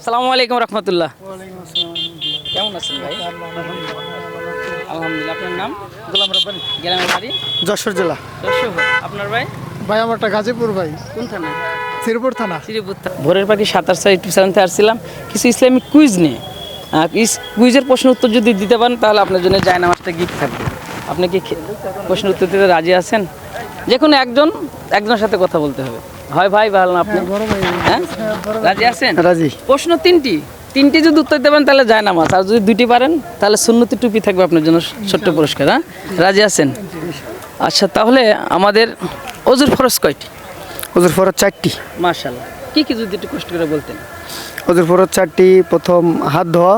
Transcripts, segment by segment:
আসসালামু আলাইকুম রহমতুল্লাহ। কেমন আছেন ভাই? আলহামদুলিল্লাহ। আপনার নাম? গোলাম রব্বানি, গ্রামের বাড়ি? যশোর জেলা। যশোর। আপনার ভাই? ভাই আমারটা গাজীপুর ভাই, কোন থানা? শ্রীপুর থানা। শ্রীপুর থানা। ভোরের পাখি 27 ইউটিউব চ্যানেলতে আসছিলাম কিছু ইসলামিক কুইজ নিয়ে। কুইজের প্রশ্ন উত্তর যদি দিতে পারেন তাহলে আপনার জন্য জায়নামাজটা গিফট থাকবে। আপনি কি প্রশ্ন উত্তর দিতে রাজি আছেন? যে কোনো একজনের সাথে কথা বলতে হবে, হয় ভাই ভালো না আপনি? হ্যাঁ, রাজি আছেন? রাজি। প্রশ্ন তিনটি যদি উত্তর দেবেন তাহলে জায়নামাজ, আর যদি দুটি পারেন তাহলে সুন্নতি টুপি থাকবে আপনার জন্য, ছোট্ট পুরস্কার। হ্যাঁ, রাজি আছেন? আচ্ছা, তাহলে আমাদের অজুর ফরজ কয়টি? ওজুর ফরজ 4টি। মাশাআল্লাহ। কি যদি একটু কষ্ট করে বলতেন। ওজুর ফরজ 4টি। প্রথম হাত ধোয়া,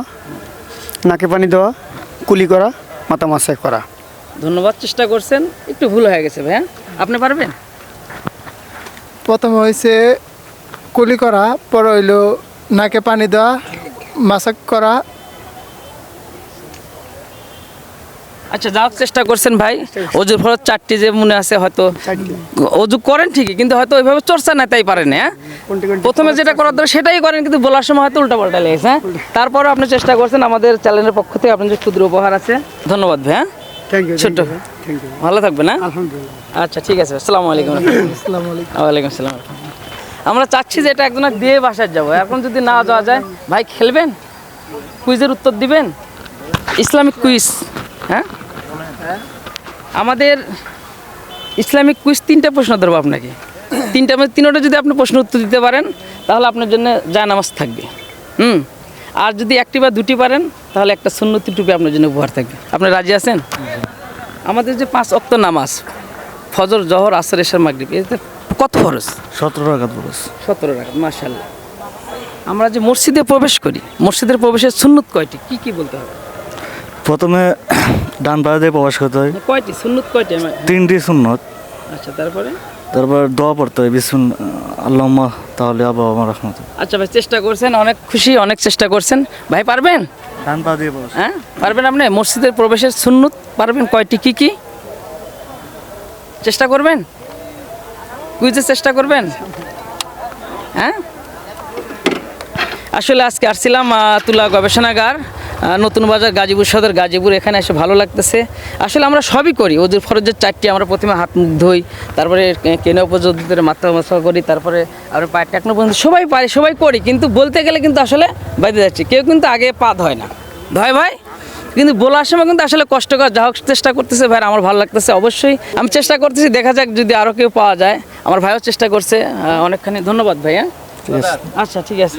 নাকে পানি দেওয়া, কুলি করা, মাথা মাসাজ করা। ধন্যবাদ, চেষ্টা করছেন, একটু ভুল হয়ে গেছে ভাইয়া। আপনি পারবেন? প্রথমে হয়েছে কুলি করা, পরে হইলো নাকে পানি দেওয়া, মাসাজ করা। আচ্ছা, যাও, চেষ্টা করছেন ভাই। অজুর ফরজ 4টি যে মনে আছে, হয়তো অজু করেন ঠিকই, কিন্তু হয়তো ওইভাবে চর্চা নাই তাই পারেন। হ্যাঁ, প্রথমে যেটা করার দরকার সেটাই করেন, কিন্তু বলার সময় হয়তো উল্টা পাল্টা লেগেছে। হ্যাঁ, তারপরও আপনি চেষ্টা করছেন। আমাদের চ্যানেলের পক্ষ থেকে আপনার যে ক্ষুদ্র উপহার আছে। ধন্যবাদ ভাই। হ্যাঁ, থ্যাংক ইউ। ছোট্ট, ভালো থাকবেন। হ্যাঁ, আলহামদুলিল্লাহ। আচ্ছা, ঠিক আছে। আসসালামু আলাইকুম। আসসালামু আলাইকুম। ওয়ালাইকুম আসসালাম। আমরা চাচ্ছি যে এটা একজনের দিয়ে বাসায় যাবো, এখন যদি না যাওয়া যায়, ভাই খেলবেন? কুইজের উত্তর দিবেন? Islamic quiz. হ্যাঁ, আমাদের ইসলামিক কুইজ 3টা প্রশ্ন ধরবো আপনাকে। 3টা যদি আপনি প্রশ্ন উত্তর দিতে পারেন তাহলে আপনার জন্য জায়নামাজ থাকবে। আর যদি 1টি বা 2টি পারেন তাহলে একটা সুন্নতি টুপি আপনার জন্য উপহার থাকবে। আপনি রাজি আছেন? আমাদের যে 5 ওয়াক্ত নামাজ, ফজর, জোহর, আসর, এশার, মাগরিব, এতে কত ফরজ? 17 রাকাত ফরজ। 17 রাকাত। মাশাআল্লাহ। আমরা যে মসজিদে প্রবেশ করি, মসজিদের প্রবেশের সুন্নত কয়টি? কি বলতে হবে? প্রথমে ডান পা দিয়ে প্রবেশ করতে হয়। কয়টি সুন্নত? কয়টি? 3টি সুন্নত। আচ্ছা, তারপরে? তারপর দোয়া পড়তে হয়, বিসমিন আল্লাহুম্মা তাহলে আবা আমার রহমত। আচ্ছা ভাই, চেষ্টা করছেন, অনেক খুশি, অনেক চেষ্টা করছেন। ভাই পারবেন? ডান পা দিয়ে প্রবেশ। হ্যাঁ, পারবেন আপনি? মসজিদের প্রবেশের সুন্নত পারবেন কয়টি? কি চেষ্টা করবেন? কুইজের চেষ্টা করবেন? হ্যাঁ, আসলে আজকে আসছিলাম তুলা গবেষণাগার, নতুন বাজার, গাজীপুর সদর, গাজীপুর। এখানে এসে ভালো লাগতেছে। আসলে আমরা সবই করি। ওজুর ফরজের 4টি আমরা প্রথমে হাত মুখ ধুই, তারপরে কেনে উপযোগীদের মাথা মাসা করি, তারপরে আমরা পায়ের টাকনো পর্যন্ত সবাই পারি, সবাই করি, কিন্তু বলতে গেলে কিন্তু আসলে বাইরে যাচ্ছে। কেউ কিন্তু আগে পা ধয় না, ধয় ভাই, কিন্তু বলার সময় কিন্তু আসলে কষ্টকর। যা হোক, চেষ্টা করতেছে ভাই, আমার ভালো লাগতেছে। অবশ্যই আমি চেষ্টা করতেছি, দেখা যাক যদি আরও কেউ পাওয়া যায়। আমার ভাইও চেষ্টা করছে অনেকখানি। ধন্যবাদ ভাই। হ্যাঁ, আচ্ছা, ঠিক আছে।